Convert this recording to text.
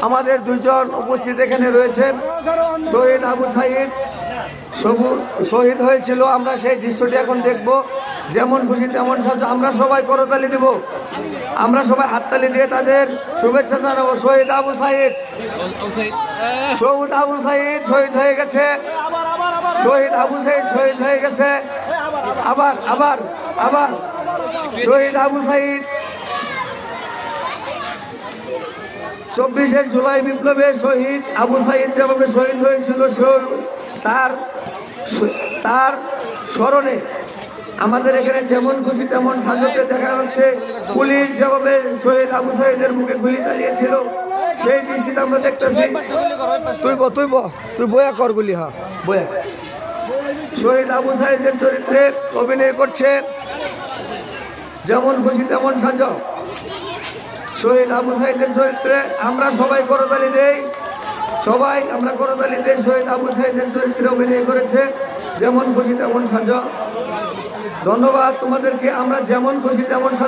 আমাদের দুইজন উপস্থিত এখানে রয়েছেন। শহীদ আবু সাঈদ শহীদ হয়েছিল, আমরা সেই দৃশ্যটি এখন দেখব। যেমন খুশি তেমন সাজো, আমরা সবাই করতালি দেব, আমরা সবাই হাততালি দিয়ে তাদের শুভেচ্ছা জানাবো। শহীদ আবু সাঈদ শহীদ হয়ে গেছে। শহীদ আবু সাঈদ শহীদ হয়ে গেছে। আবার আবার আবার শহীদ আবু সাঈদ 24 জুলাই বিপ্লবে শহীদ আবু সাঈদ যেভাবে শহীদ হয়েছিল, তার স্মরণে আমাদের এখানে যেমন খুশি তেমন সাজাতে দেখা যাচ্ছে। পুলিশ যেভাবে শহীদ আবু সাঈদের মুখে গুলি চালিয়েছিল, সেই দৃশ্যটা আমরা দেখতেছি। তুই বয়া কর গুলি, হ্যাঁ বয়া। শহীদ আবু সাঈদের চরিত্রে অভিনয় করছে যেমন খুশি তেমন সাজো। শহীদ আবু সাঈদের চরিত্রে আমরা সবাই করতালি দেই, সবাই আমরা করতালি দেই। শহীদ আবু সাঈদের চরিত্রে অভিনয় করেছে যেমন খুশি তেমন সাজো। ধন্যবাদ তোমাদেরকে। আমরা যেমন খুশি তেমন সাজো।